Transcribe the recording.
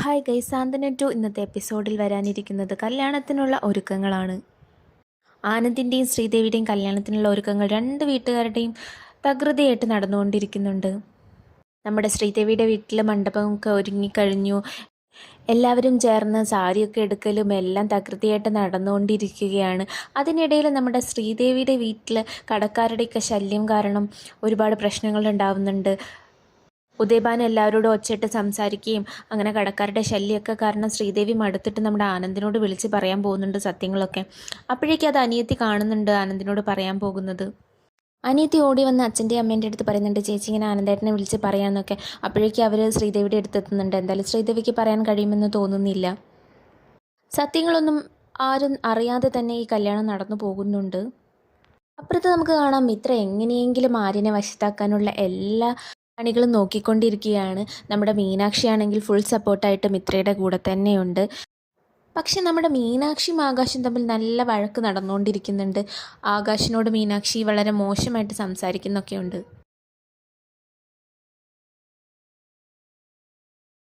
Hi guys, സാന്ത്വനം 2 ഇന്നത്തെ എപ്പിസോഡിൽ വരാനിരിക്കുന്നത് കല്യാണത്തിനുള്ള ഒരുക്കങ്ങളാണ്. ആനന്ദിൻ്റെയും ശ്രീദേവിയുടെയും കല്യാണത്തിനുള്ള ഒരുക്കങ്ങൾ രണ്ട് വീട്ടുകാരുടെയും തകൃതിയായിട്ട് നടന്നുകൊണ്ടിരിക്കുന്നുണ്ട്. നമ്മുടെ ശ്രീദേവിയുടെ വീട്ടിൽ മണ്ഡപമൊക്കെ ഒരുങ്ങിക്കഴിഞ്ഞു. എല്ലാവരും ചേർന്ന് സാരിയൊക്കെ എടുക്കലും എല്ലാം തകൃതിയായിട്ട് നടന്നുകൊണ്ടിരിക്കുകയാണ്. അതിനിടയിൽ നമ്മുടെ ശ്രീദേവിയുടെ വീട്ടിൽ കടക്കാരുടെയൊക്കെ ശല്യം കാരണം ഒരുപാട് പ്രശ്നങ്ങൾ ഉണ്ടാവുന്നുണ്ട്. ഉദയഭാനു എല്ലാവരോടും ഒച്ചയിട്ട് സംസാരിക്കുകയും അങ്ങനെ കടക്കാരുടെ ശല്യമൊക്കെ കാരണം ശ്രീദേവി മടുത്തിട്ട് നമ്മുടെ ആനന്ദിനോട് വിളിച്ച് പറയാൻ പോകുന്നുണ്ട് സത്യങ്ങളൊക്കെ. അപ്പോഴേക്കും അത് അനിയത്തി കാണുന്നുണ്ട് ആനന്ദിനോട് പറയാൻ പോകുന്നത്. അനിയത്തി ഓടി വന്ന് അച്ഛൻ്റെ അമ്മേൻ്റെ അടുത്ത് പറയുന്നുണ്ട്, ചേച്ചി ഇങ്ങനെ ആനന്ദേട്ടനെ വിളിച്ച് പറയാമെന്നൊക്കെ. അപ്പോഴേക്കും അവർ ശ്രീദേവിയുടെ അടുത്തെത്തുന്നുണ്ട്. എന്തായാലും ശ്രീദേവിക്ക് പറയാൻ കഴിയുമെന്ന് തോന്നുന്നില്ല. സത്യങ്ങളൊന്നും ആരും അറിയാതെ തന്നെ ഈ കല്യാണം നടന്നു പോകുന്നുണ്ട്. അപ്പുറത്ത് നമുക്ക് കാണാം മിത്ര എങ്ങനെയെങ്കിലും ആര്യനെ വശത്താക്കാനുള്ള എല്ലാ പണികളും നോക്കിക്കൊണ്ടിരിക്കുകയാണ്. നമ്മുടെ മീനാക്ഷിയാണെങ്കിൽ ഫുൾ സപ്പോർട്ടായിട്ട് മിത്രയുടെ കൂടെ തന്നെയുണ്ട്. പക്ഷെ നമ്മുടെ മീനാക്ഷിയും ആകാശും തമ്മിൽ നല്ല വഴക്ക് നടന്നുകൊണ്ടിരിക്കുന്നുണ്ട്. ആകാശിനോട് മീനാക്ഷി വളരെ മോശമായിട്ട് സംസാരിക്കുന്നൊക്കെയുണ്ട്.